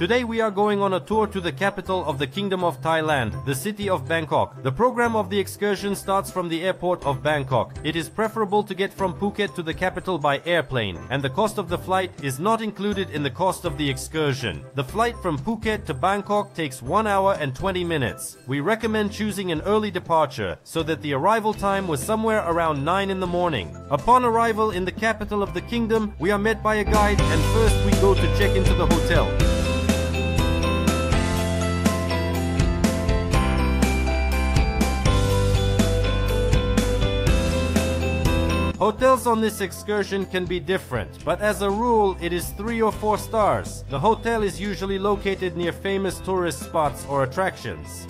Today we are going on a tour to the capital of the Kingdom of Thailand, the city of Bangkok. The program of the excursion starts from the airport of Bangkok. It is preferable to get from Phuket to the capital by airplane, and the cost of the flight is not included in the cost of the excursion. The flight from Phuket to Bangkok takes 1 hour and 20 minutes. We recommend choosing an early departure so that the arrival time was somewhere around 9 in the morning. Upon arrival in the capital of the kingdom, we are met by a guide, and first we go to check into the hotel. Hotels on this excursion can be different, but as a rule it is 3 or 4 stars. The hotel is usually located near famous tourist spots or attractions.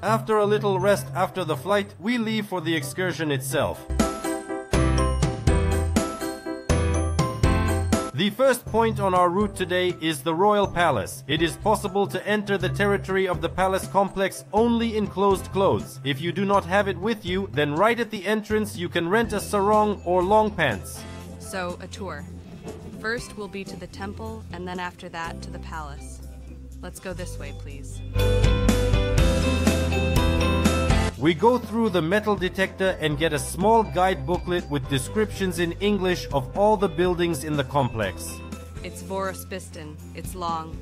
After a little rest after the flight, we leave for the excursion itself. The first point on our route today is the Royal Palace. It is possible to enter the territory of the palace complex only in closed clothes. If you do not have it with you, then right at the entrance you can rent a sarong or long pants. So, a tour. First we'll be to the temple, and then after that to the palace. Let's go this way, please. We go through the metal detector and get a small guide booklet with descriptions in English of all the buildings in the complex. It's Voruspisten. It's long.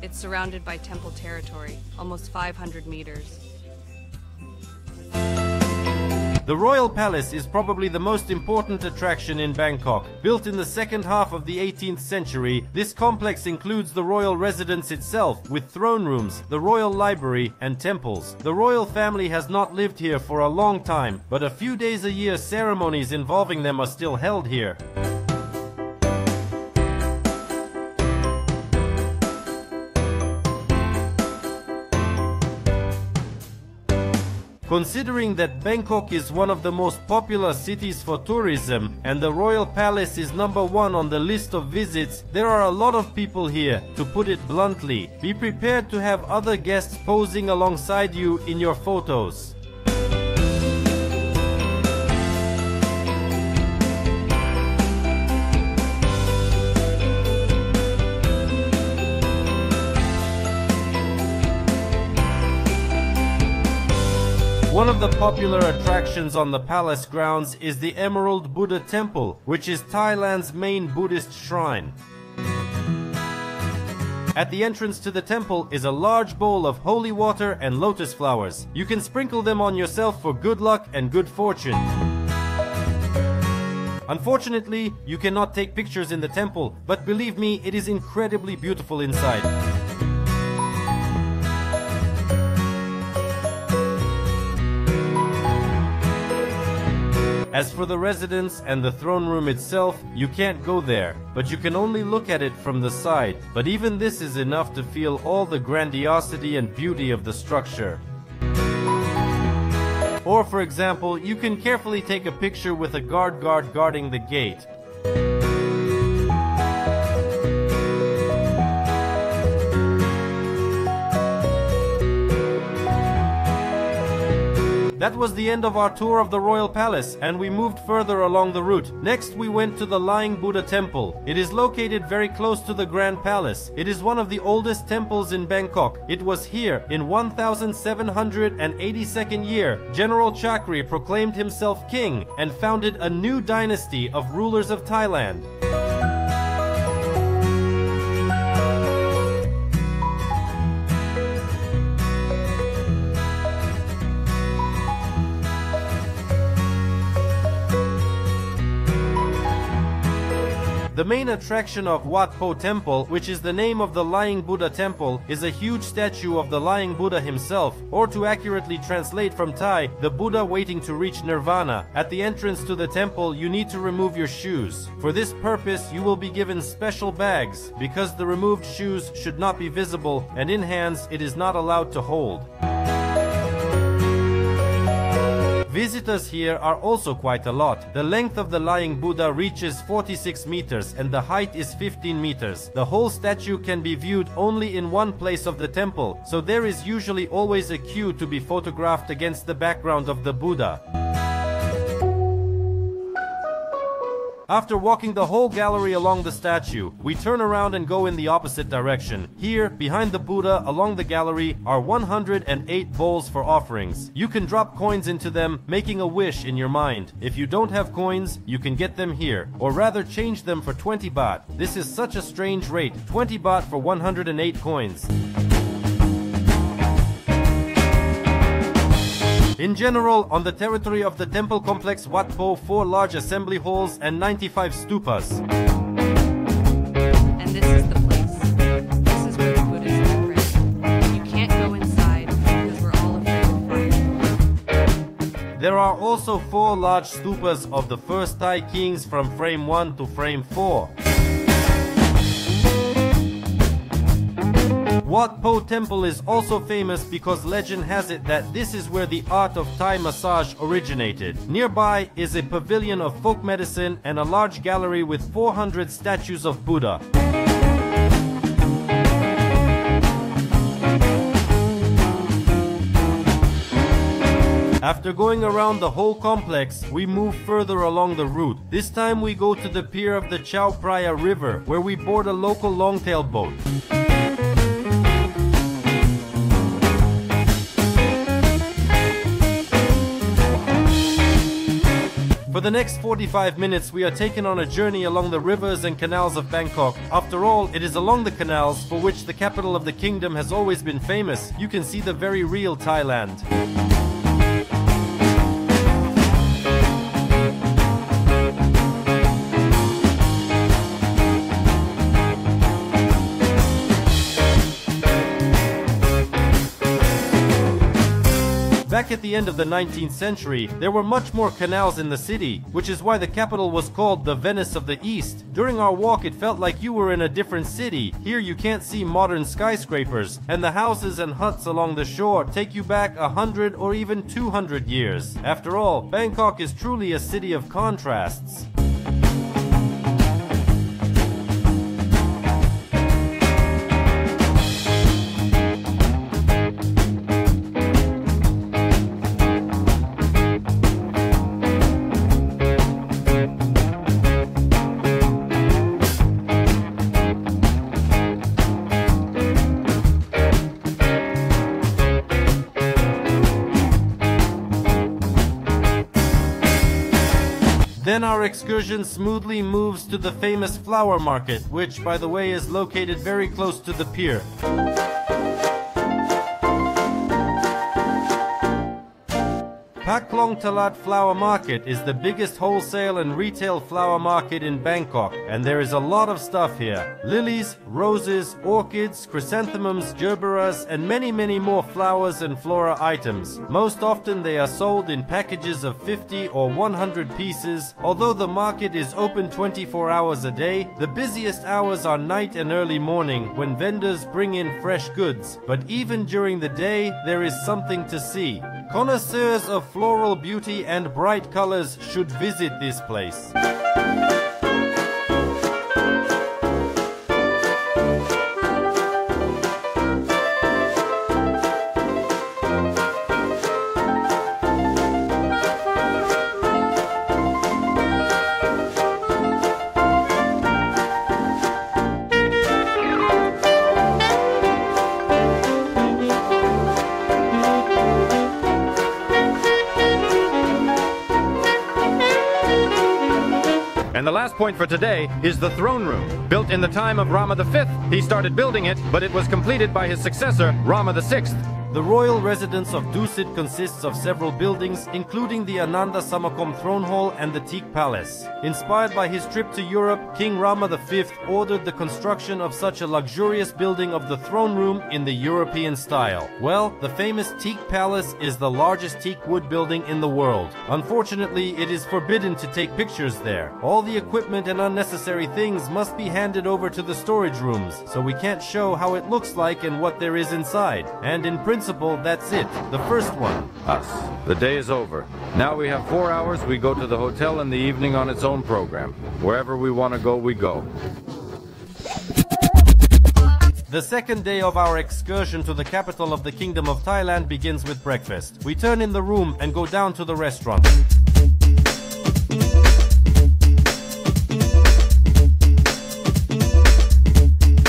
It's surrounded by temple territory, almost 500 meters. The Royal Palace is probably the most important attraction in Bangkok. Built in the second half of the 18th century, this complex includes the royal residence itself, with throne rooms, the royal library, and temples. The royal family has not lived here for a long time, but a few days a year ceremonies involving them are still held here. Considering that Bangkok is one of the most popular cities for tourism and the Royal Palace is #1 on the list of visits, there are a lot of people here. To put it bluntly, be prepared to have other guests posing alongside you in your photos. One of the popular attractions on the palace grounds is the Emerald Buddha Temple, which is Thailand's main Buddhist shrine. At the entrance to the temple is a large bowl of holy water and lotus flowers. You can sprinkle them on yourself for good luck and good fortune. Unfortunately, you cannot take pictures in the temple, but believe me, it is incredibly beautiful inside. As for the residence and the throne room itself, you can't go there, but you can only look at it from the side. But even this is enough to feel all the grandiosity and beauty of the structure. Or for example, you can carefully take a picture with a guard guarding the gate. That was the end of our tour of the Royal Palace, and we moved further along the route. Next we went to the Lying Buddha Temple. It is located very close to the Grand Palace. It is one of the oldest temples in Bangkok. It was here in 1782nd year. General Chakri proclaimed himself king and founded a new dynasty of rulers of Thailand. The main attraction of Wat Po Temple, which is the name of the Lying Buddha Temple, is a huge statue of the Lying Buddha himself, or to accurately translate from Thai, the Buddha waiting to reach Nirvana. At the entrance to the temple, you need to remove your shoes. For this purpose, you will be given special bags, because the removed shoes should not be visible, and in hands it is not allowed to hold. Visitors here are also quite a lot. The length of the lying Buddha reaches 46 meters and the height is 15 meters. The whole statue can be viewed only in one place of the temple, so there is usually always a queue to be photographed against the background of the Buddha. After walking the whole gallery along the statue, we turn around and go in the opposite direction. Here, behind the Buddha, along the gallery, are 108 bowls for offerings. You can drop coins into them, making a wish in your mind. If you don't have coins, you can get them here, or rather change them for 20 baht. This is such a strange rate, 20 baht for 108 coins. In general, on the territory of the temple complex Wat Po, 4 large assembly halls and 95 stupas. And this is the place. This is where the Buddhists pray. You can't go inside because we're all afraid of fire. There are also 4 large stupas of the first Thai kings from frame 1 to frame 4. Wat Po Temple is also famous because legend has it that this is where the art of Thai massage originated. Nearby is a pavilion of folk medicine and a large gallery with 400 statues of Buddha. After going around the whole complex, we move further along the route. This time we go to the pier of the Chao Phraya River, where we board a local longtail boat. For the next 45 minutes, we are taken on a journey along the rivers and canals of Bangkok. After all, it is along the canals for which the capital of the kingdom has always been famous. You can see the very real Thailand. Back at the end of the 19th century, there were much more canals in the city, which is why the capital was called the Venice of the East. During our walk, it felt like you were in a different city. Here you can't see modern skyscrapers, and the houses and huts along the shore take you back 100 or even 200 years. After all, Bangkok is truly a city of contrasts. Then our excursion smoothly moves to the famous flower market, which, by the way, is located very close to the pier. Pak Long Talat Flower Market is the biggest wholesale and retail flower market in Bangkok, and there is a lot of stuff here. Lilies, roses, orchids, chrysanthemums, gerberas, and many more flowers and flora items. Most often they are sold in packages of 50 or 100 pieces. Although the market is open 24 hours a day, the busiest hours are night and early morning when vendors bring in fresh goods. But even during the day, there is something to see. Connoisseurs of floral beauty and bright colors should visit this place. And the last point for today is the throne room. Built in the time of Rama V, he started building it, but it was completed by his successor, Rama VI. The royal residence of Dusit consists of several buildings, including the Ananda Samakom throne hall and the Teak Palace. Inspired by his trip to Europe, King Rama V ordered the construction of such a luxurious building of the throne room in the European style. Well, the famous Teak Palace is the largest teak wood building in the world. Unfortunately, it is forbidden to take pictures there. All the equipment and unnecessary things must be handed over to the storage rooms, so we can't show how it looks like and what there is inside. And in principle, principle, that's it. The first one. Us. The day is over. Now we have 4 hours. We go to the hotel in the evening on its own program. Wherever we want to go, we go. The second day of our excursion to the capital of the Kingdom of Thailand begins with breakfast. We turn in the room and go down to the restaurant.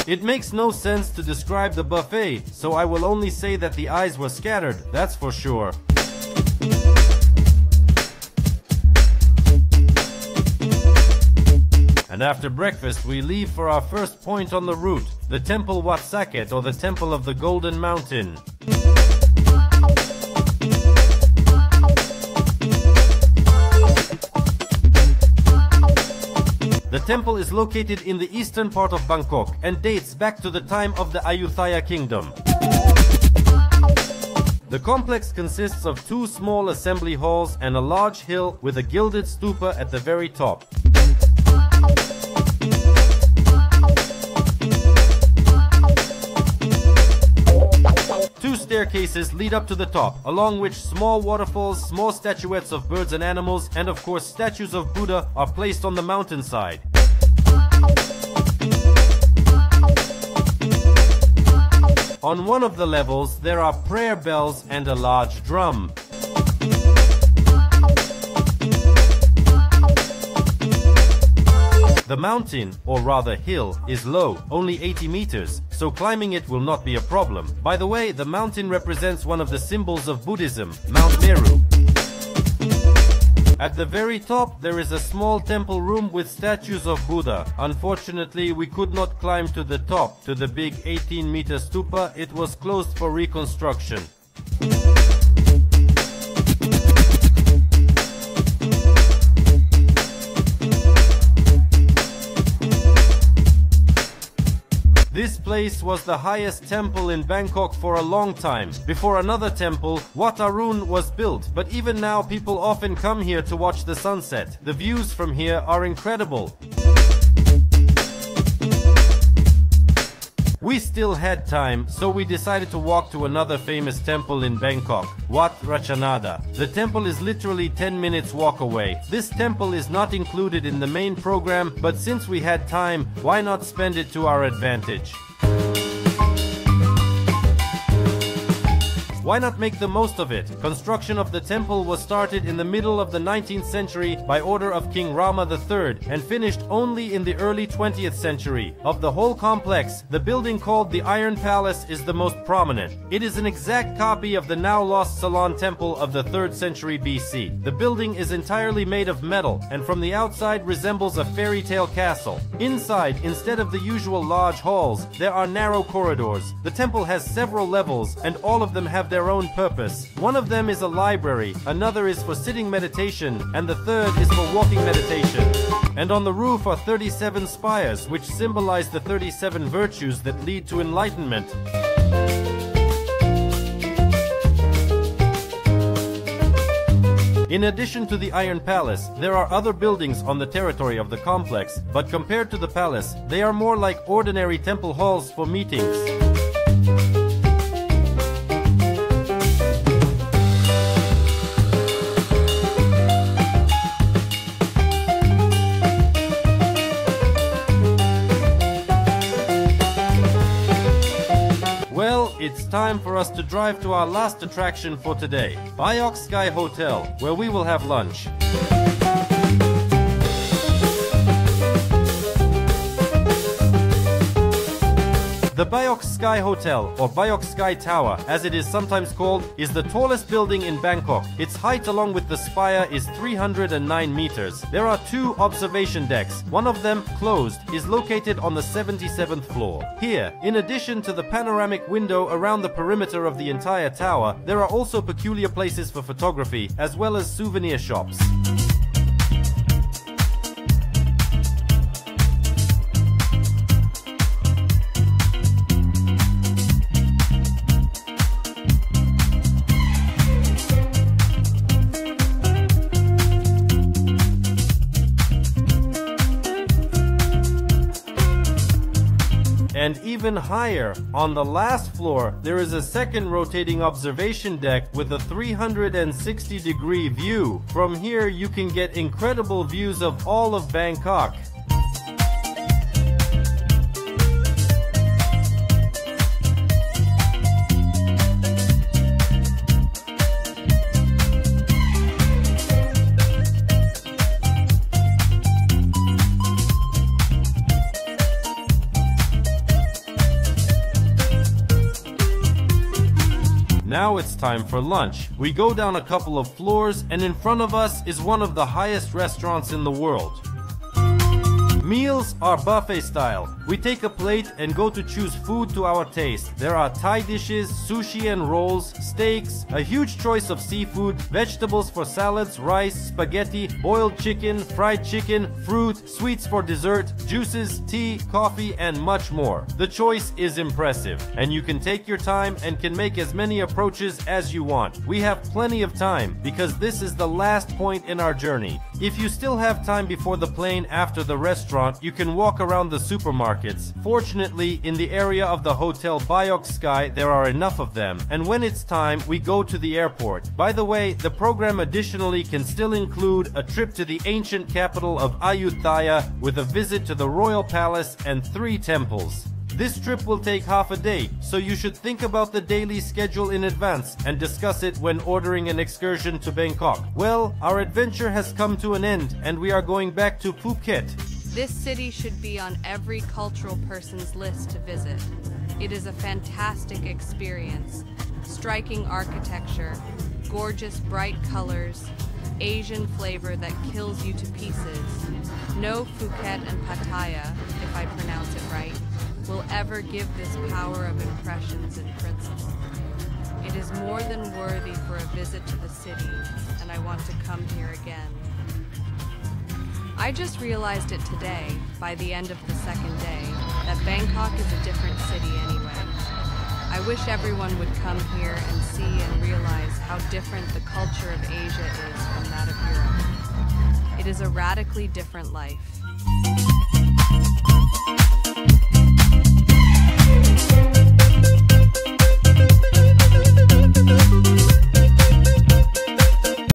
It makes no sense to describe the buffet, so I will only say that the eyes were scattered, that's for sure. And after breakfast, we leave for our first point on the route, the Temple Wat Saket, or the Temple of the Golden Mountain. The temple is located in the eastern part of Bangkok and dates back to the time of the Ayutthaya Kingdom. The complex consists of 2 small assembly halls and a large hill with a gilded stupa at the very top. 2 staircases lead up to the top, along which small waterfalls, small statuettes of birds and animals, and of course statues of Buddha are placed on the mountainside. On one of the levels there are prayer bells and a large drum. The mountain, or rather hill, is low, only 80 meters, so climbing it will not be a problem. By the way, the mountain represents one of the symbols of Buddhism, Mount Meru. At the very top there is a small temple room with statues of Buddha. Unfortunately, we could not climb to the top, to the big 18-meter stupa. It was closed for reconstruction. This place was the highest temple in Bangkok for a long time. Before another temple, Wat Arun, was built, but even now people often come here to watch the sunset. The views from here are incredible. We still had time, so we decided to walk to another famous temple in Bangkok, Wat Ratchanada. The temple is literally 10 minutes walk away. This temple is not included in the main program, but since we had time, why not spend it to our advantage? Why not make the most of it? Construction of the temple was started in the middle of the 19th century by order of King Rama III and finished only in the early 20th century. Of the whole complex, the building called the Iron Palace is the most prominent. It is an exact copy of the now lost Ceylon temple of the 3rd century BC. The building is entirely made of metal and from the outside resembles a fairy tale castle. Inside, instead of the usual large halls, there are narrow corridors. The temple has several levels and all of them have their own purpose. One of them is a library, another is for sitting meditation, and the third is for walking meditation. And on the roof are 37 spires, which symbolize the 37 virtues that lead to enlightenment. In addition to the Iron Palace, there are other buildings on the territory of the complex, but compared to the palace, they are more like ordinary temple halls for meetings. It's time for us to drive to our last attraction for today, Bangkok Sky Hotel, where we will have lunch. The Bangkok Sky Hotel, or Bangkok Sky Tower, as it is sometimes called, is the tallest building in Bangkok. Its height along with the spire is 309 meters. There are 2 observation decks. One of them, closed, is located on the 77th floor. Here, in addition to the panoramic window around the perimeter of the entire tower, there are also peculiar places for photography, as well as souvenir shops. And even even higher. On the last floor, there is a second rotating observation deck with a 360-degree view. From here, you can get incredible views of all of Bangkok. Now it's time for lunch. We go down a couple of floors, and in front of us is one of the highest restaurants in the world. Meals are buffet style. We take a plate and go to choose food to our taste. There are Thai dishes, sushi and rolls, steaks, a huge choice of seafood, vegetables for salads, rice, spaghetti, boiled chicken, fried chicken, fruit, sweets for dessert, juices, tea, coffee, and much more. The choice is impressive, and you can take your time and can make as many approaches as you want. We have plenty of time because this is the last point in our journey. If you still have time before the plane after the restaurant, you can walk around the supermarkets. Fortunately, in the area of the Hotel Bangkok Sky, there are enough of them. And when it's time, we go to the airport. By the way, the program additionally can still include a trip to the ancient capital of Ayutthaya with a visit to the Royal Palace and 3 temples. This trip will take half a day, so you should think about the daily schedule in advance and discuss it when ordering an excursion to Bangkok. Well, our adventure has come to an end and we are going back to Phuket. This city should be on every cultural person's list to visit. It is a fantastic experience. Striking architecture, gorgeous bright colors, Asian flavor that kills you to pieces. No Phuket and Pattaya, if I pronounce it right, will ever give this power of impressions in principle. It is more than worthy for a visit to the city, and I want to come here again. I just realized it today, by the end of the second day, that Bangkok is a different city anyway. I wish everyone would come here and see and realize how different the culture of Asia is from that of Europe. It is a radically different life.